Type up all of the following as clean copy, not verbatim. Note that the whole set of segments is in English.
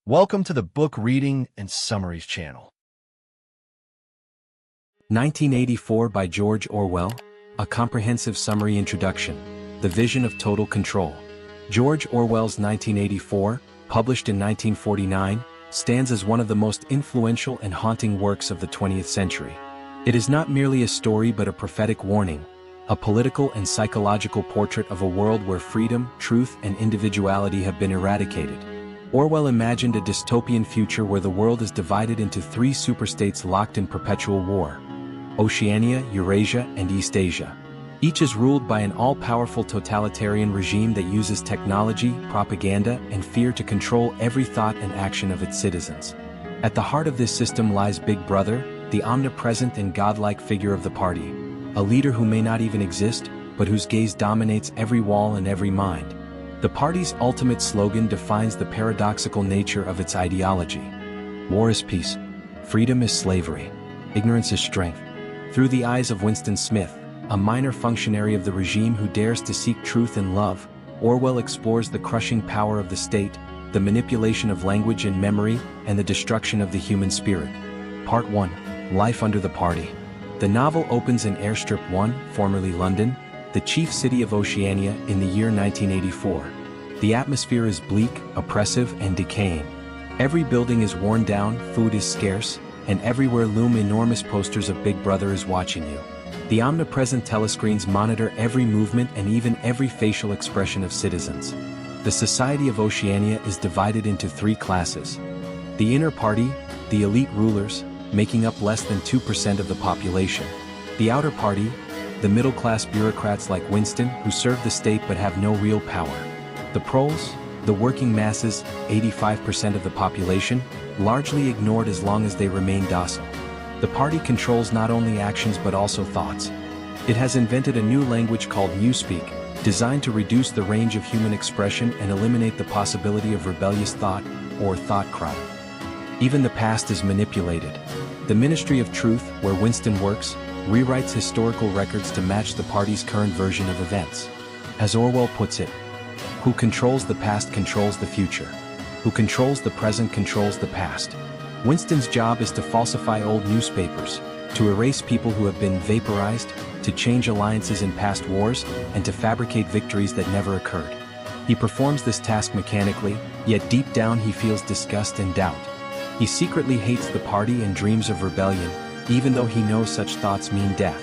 Welcome to the Book Reading and Summaries channel. 1984 by George Orwell, a comprehensive summary introduction. The Vision of Total Control. George Orwell's 1984, published in 1949, stands as one of the most influential and haunting works of the 20th century. It is not merely a story but a prophetic warning, a political and psychological portrait of a world where freedom, truth, and individuality have been eradicated. Orwell imagined a dystopian future where the world is divided into three superstates locked in perpetual war: Oceania, Eurasia, and East Asia. Each is ruled by an all-powerful totalitarian regime that uses technology, propaganda, and fear to control every thought and action of its citizens. At the heart of this system lies Big Brother, the omnipresent and godlike figure of the party, a leader who may not even exist, but whose gaze dominates every wall and every mind. The party's ultimate slogan defines the paradoxical nature of its ideology. War is peace. Freedom is slavery. Ignorance is strength. Through the eyes of Winston Smith, a minor functionary of the regime who dares to seek truth and love, Orwell explores the crushing power of the state, the manipulation of language and memory, and the destruction of the human spirit. Part 1. Life under the Party. The novel opens in Airstrip 1, formerly London, the chief city of Oceania, in the year 1984. The atmosphere is bleak, oppressive, and decaying. Every building is worn down, food is scarce, and everywhere loom enormous posters of Big Brother is watching you. The omnipresent telescreens monitor every movement and even every facial expression of citizens. The society of Oceania is divided into three classes. The inner party, the elite rulers, making up less than 2% of the population. The outer party, the middle-class bureaucrats like Winston who serve the state but have no real power. The proles, the working masses, 85% of the population, largely ignored as long as they remain docile. The party controls not only actions but also thoughts. It has invented a new language called Newspeak, designed to reduce the range of human expression and eliminate the possibility of rebellious thought or thought crime. Even the past is manipulated. The Ministry of Truth, where Winston works, rewrites historical records to match the party's current version of events. As Orwell puts it, who controls the past controls the future. Who controls the present controls the past. Winston's job is to falsify old newspapers, to erase people who have been vaporized, to change alliances in past wars, and to fabricate victories that never occurred. He performs this task mechanically, yet deep down he feels disgust and doubt. He secretly hates the party and dreams of rebellion, even though he knows such thoughts mean death.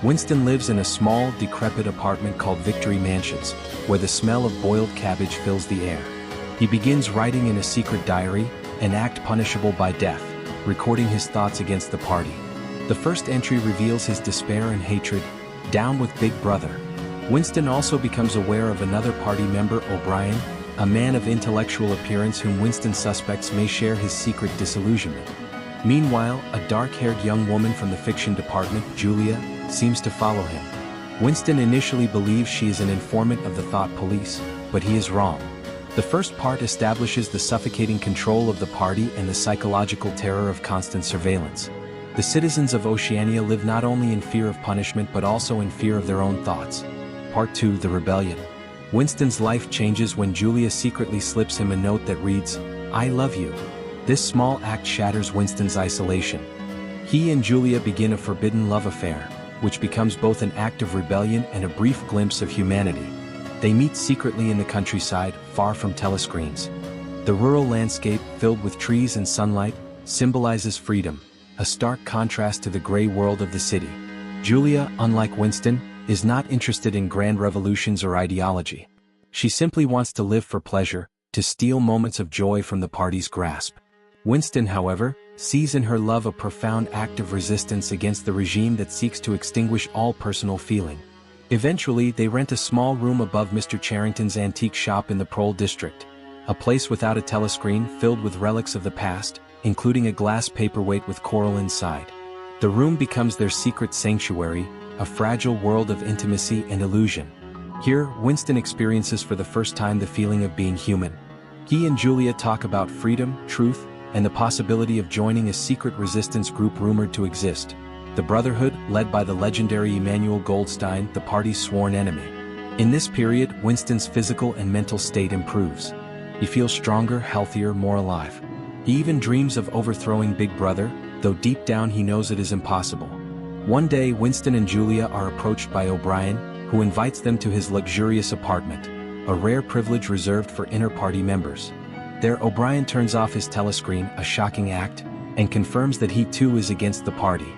Winston lives in a small, decrepit apartment called Victory Mansions, where the smell of boiled cabbage fills the air. He begins writing in a secret diary, an act punishable by death, recording his thoughts against the party. The first entry reveals his despair and hatred, down with Big Brother. Winston also becomes aware of another party member, O'Brien, a man of intellectual appearance whom Winston suspects may share his secret disillusionment. Meanwhile, a dark-haired young woman from the fiction department, Julia, seems to follow him. Winston initially believes she is an informant of the thought police, but he is wrong. The first part establishes the suffocating control of the party and the psychological terror of constant surveillance. The citizens of Oceania live not only in fear of punishment but also in fear of their own thoughts. Part 2. The Rebellion. Winston's life changes when Julia secretly slips him a note that reads, "I love you." This small act shatters Winston's isolation. He and Julia begin a forbidden love affair, which becomes both an act of rebellion and a brief glimpse of humanity. They meet secretly in the countryside, far from telescreens. The rural landscape, filled with trees and sunlight, symbolizes freedom, a stark contrast to the gray world of the city. Julia, unlike Winston, is not interested in grand revolutions or ideology. She simply wants to live for pleasure, to steal moments of joy from the party's grasp. Winston, however, sees in her love a profound act of resistance against the regime that seeks to extinguish all personal feeling. Eventually, they rent a small room above Mr. Charrington's antique shop in the Prole district, a place without a telescreen filled with relics of the past, including a glass paperweight with coral inside. The room becomes their secret sanctuary, a fragile world of intimacy and illusion. Here, Winston experiences for the first time the feeling of being human. He and Julia talk about freedom, truth, and the possibility of joining a secret resistance group rumored to exist. The Brotherhood, led by the legendary Emmanuel Goldstein, the party's sworn enemy. In this period, Winston's physical and mental state improves. He feels stronger, healthier, more alive. He even dreams of overthrowing Big Brother, though deep down he knows it is impossible. One day Winston and Julia are approached by O'Brien, who invites them to his luxurious apartment, a rare privilege reserved for inner-party members. There O'Brien turns off his telescreen, a shocking act, and confirms that he too is against the party.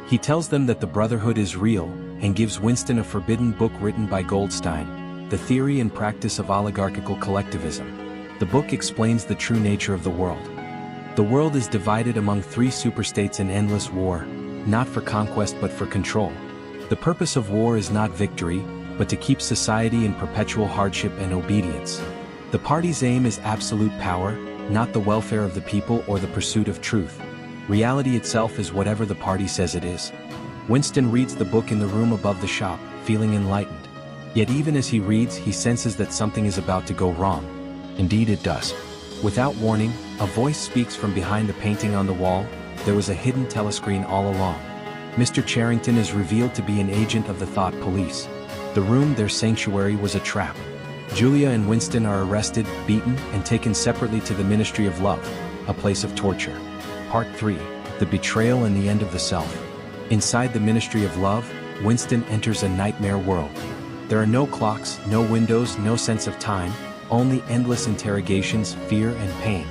He tells them that the Brotherhood is real, and gives Winston a forbidden book written by Goldstein, The Theory and Practice of Oligarchical Collectivism. The book explains the true nature of the world. The world is divided among three superstates in endless war, not for conquest but for control. The purpose of war is not victory, but to keep society in perpetual hardship and obedience. The party's aim is absolute power, not the welfare of the people or the pursuit of truth. Reality itself is whatever the party says it is. Winston reads the book in the room above the shop, feeling enlightened. Yet even as he reads, he senses that something is about to go wrong. Indeed it does. Without warning, a voice speaks from behind the painting on the wall. There was a hidden telescreen all along. Mr. Charrington is revealed to be an agent of the Thought Police. The room, their sanctuary, was a trap. Julia and Winston are arrested, beaten, and taken separately to the Ministry of Love, a place of torture. Part 3. The Betrayal and the End of the Self. Inside the Ministry of Love, Winston enters a nightmare world. There are no clocks, no windows, no sense of time, only endless interrogations, fear, and pain.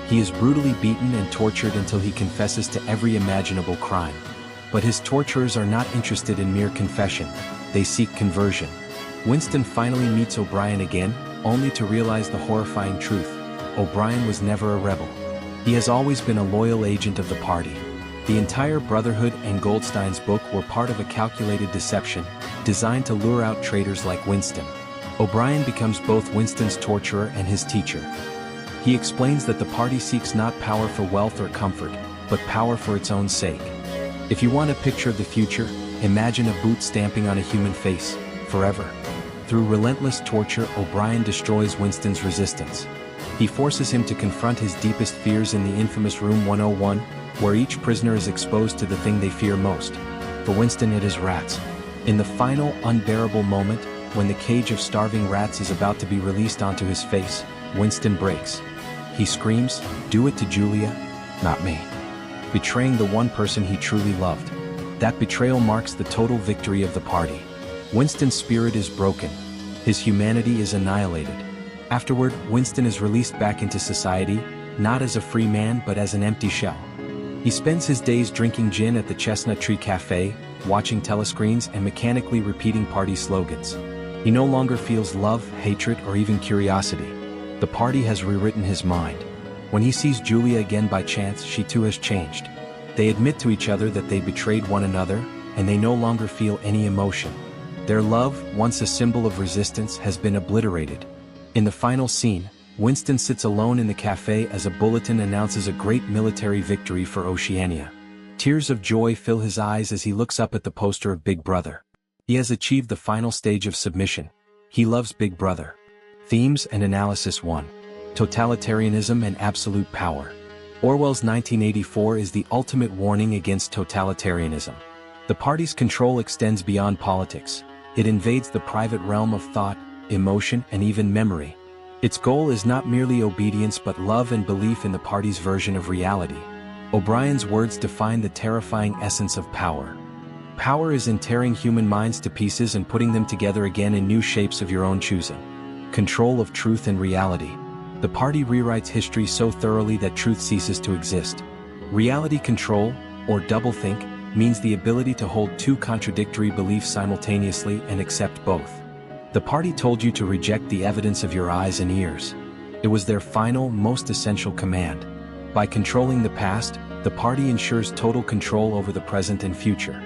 He is brutally beaten and tortured until he confesses to every imaginable crime. But his torturers are not interested in mere confession. They seek conversion. Winston finally meets O'Brien again, only to realize the horrifying truth. O'Brien was never a rebel. He has always been a loyal agent of the party. The entire Brotherhood and Goldstein's book were part of a calculated deception, designed to lure out traitors like Winston. O'Brien becomes both Winston's torturer and his teacher. He explains that the party seeks not power for wealth or comfort, but power for its own sake. If you want a picture of the future, imagine a boot stamping on a human face, forever. Through relentless torture, O'Brien destroys Winston's resistance. He forces him to confront his deepest fears in the infamous Room 101, where each prisoner is exposed to the thing they fear most. For Winston it is rats. In the final, unbearable moment, when the cage of starving rats is about to be released onto his face, Winston breaks. He screams, "Do it to Julia, not me," betraying the one person he truly loved. That betrayal marks the total victory of the party. Winston's spirit is broken. His humanity is annihilated. Afterward, Winston is released back into society, not as a free man but as an empty shell. He spends his days drinking gin at the Chestnut Tree Cafe, watching telescreens and mechanically repeating party slogans. He no longer feels love, hatred, or even curiosity. The party has rewritten his mind. When he sees Julia again by chance, she too has changed. They admit to each other that they betrayed one another, and they no longer feel any emotion. Their love, once a symbol of resistance, has been obliterated. In the final scene, Winston sits alone in the cafe as a bulletin announces a great military victory for Oceania. Tears of joy fill his eyes as he looks up at the poster of Big Brother. He has achieved the final stage of submission. He loves Big Brother. Themes and Analysis 1. Totalitarianism and Absolute Power. Orwell's 1984 is the ultimate warning against totalitarianism. The party's control extends beyond politics. It invades the private realm of thought, emotion, and even memory. Its goal is not merely obedience but love and belief in the party's version of reality. O'Brien's words define the terrifying essence of power. Power is in tearing human minds to pieces and putting them together again in new shapes of your own choosing. Control of truth and reality. The party rewrites history so thoroughly that truth ceases to exist. Reality control, or doublethink, means the ability to hold two contradictory beliefs simultaneously and accept both. The party told you to reject the evidence of your eyes and ears. It was their final, most essential command. By controlling the past, the party ensures total control over the present and future.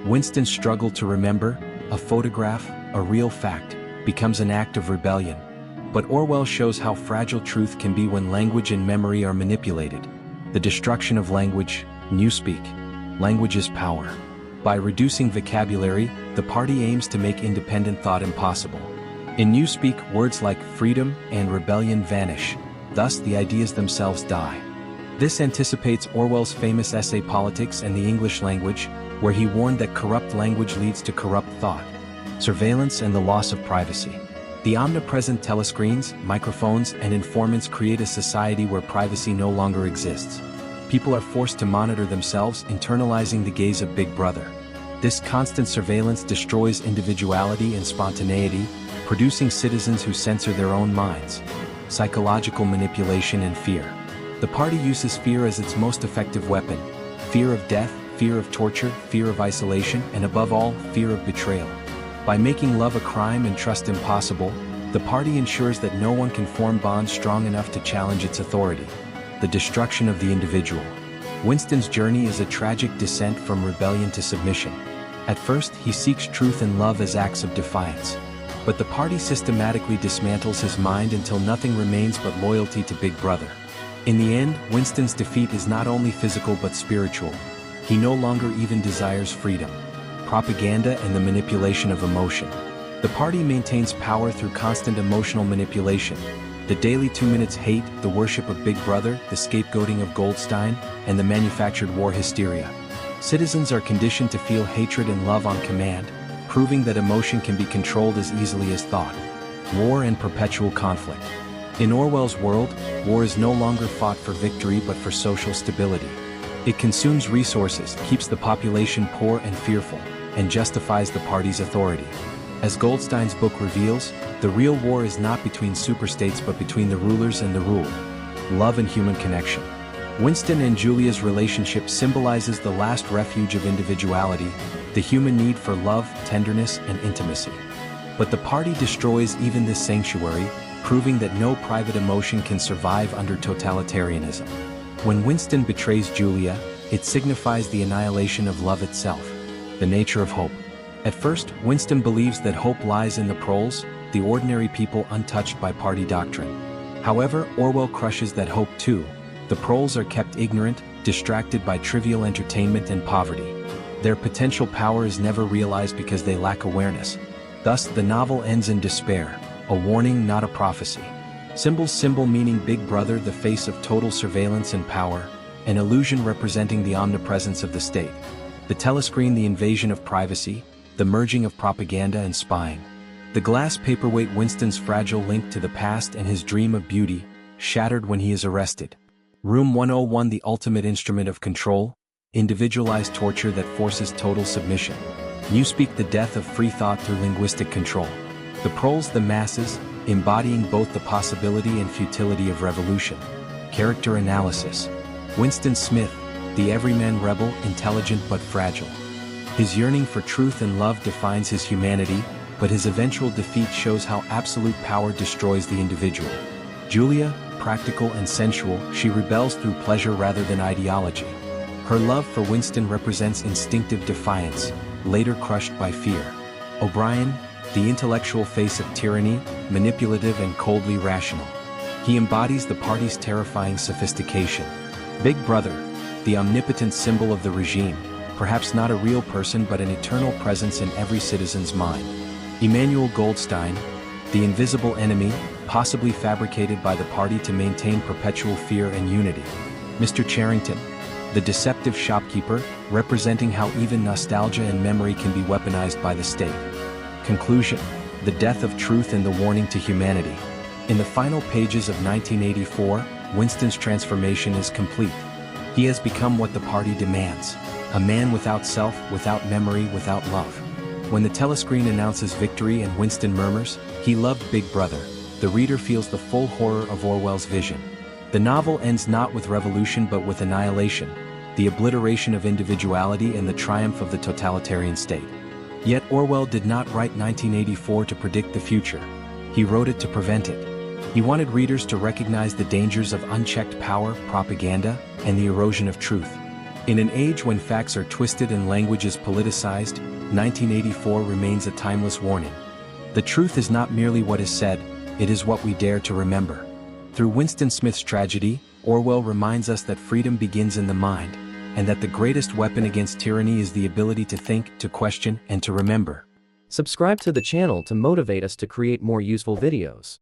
Winston's struggle to remember, a photograph, a real fact, becomes an act of rebellion. But Orwell shows how fragile truth can be when language and memory are manipulated. The destruction of language, Newspeak. Language is power. By reducing vocabulary, the party aims to make independent thought impossible. In Newspeak, words like freedom and rebellion vanish, thus the ideas themselves die. This anticipates Orwell's famous essay Politics and the English Language, where he warned that corrupt language leads to corrupt thought, surveillance and the loss of privacy. The omnipresent telescreens, microphones, and informants create a society where privacy no longer exists. People are forced to monitor themselves, internalizing the gaze of Big Brother. This constant surveillance destroys individuality and spontaneity, producing citizens who censor their own minds. Psychological manipulation and fear. The party uses fear as its most effective weapon. Fear of death, fear of torture, fear of isolation, and above all, fear of betrayal. By making love a crime and trust impossible, the party ensures that no one can form bonds strong enough to challenge its authority. The destruction of the individual. Winston's journey is a tragic descent from rebellion to submission. At first, he seeks truth and love as acts of defiance. But the party systematically dismantles his mind until nothing remains but loyalty to Big Brother. In the end, Winston's defeat is not only physical but spiritual. He no longer even desires freedom, propaganda, and the manipulation of emotion. The party maintains power through constant emotional manipulation. The daily 2 minutes hate, the worship of Big Brother, the scapegoating of Goldstein, and the manufactured war hysteria. Citizens are conditioned to feel hatred and love on command, proving that emotion can be controlled as easily as thought. War and perpetual conflict. In Orwell's world, war is no longer fought for victory but for social stability. It consumes resources, keeps the population poor and fearful, and justifies the party's authority. As Goldstein's book reveals, the real war is not between superstates but between the rulers and the ruled. Love and human connection. Winston and Julia's relationship symbolizes the last refuge of individuality, the human need for love, tenderness, and intimacy. But the party destroys even this sanctuary, proving that no private emotion can survive under totalitarianism. When Winston betrays Julia, it signifies the annihilation of love itself. The nature of hope. At first, Winston believes that hope lies in the proles, the ordinary people untouched by party doctrine. However, Orwell crushes that hope too. The proles are kept ignorant, distracted by trivial entertainment and poverty. Their potential power is never realized because they lack awareness. Thus, the novel ends in despair, a warning, not a prophecy. Symbol meaning Big Brother, the face of total surveillance and power, an illusion representing the omnipresence of the state. The telescreen, the invasion of privacy, the merging of propaganda and spying. The glass paperweight, Winston's fragile link to the past and his dream of beauty, shattered when he is arrested. Room 101, the ultimate instrument of control, individualized torture that forces total submission. Newspeak, the death of free thought through linguistic control. The proles, the masses, embodying both the possibility and futility of revolution. Character analysis. Winston Smith, the everyman rebel, intelligent but fragile. His yearning for truth and love defines his humanity, but his eventual defeat shows how absolute power destroys the individual. Julia, practical and sensual, she rebels through pleasure rather than ideology. Her love for Winston represents instinctive defiance, later crushed by fear. O'Brien, the intellectual face of tyranny, manipulative and coldly rational. He embodies the party's terrifying sophistication. Big Brother, the omnipotent symbol of the regime, perhaps not a real person but an eternal presence in every citizen's mind. Emmanuel Goldstein, the invisible enemy, possibly fabricated by the party to maintain perpetual fear and unity. Mr. Charrington, the deceptive shopkeeper, representing how even nostalgia and memory can be weaponized by the state. Conclusion: the death of truth and the warning to humanity. In the final pages of 1984, Winston's transformation is complete. He has become what the party demands: a man without self, without memory, without love. When the telescreen announces victory and Winston murmurs, "He loved Big Brother," the reader feels the full horror of Orwell's vision. The novel ends not with revolution but with annihilation, the obliteration of individuality and the triumph of the totalitarian state. Yet Orwell did not write 1984 to predict the future. He wrote it to prevent it. He wanted readers to recognize the dangers of unchecked power, propaganda, and the erosion of truth. In an age when facts are twisted and language is politicized, 1984 remains a timeless warning. The truth is not merely what is said, it is what we dare to remember. Through Winston Smith's tragedy, Orwell reminds us that freedom begins in the mind, and that the greatest weapon against tyranny is the ability to think, to question, and to remember. Subscribe to the channel to motivate us to create more useful videos.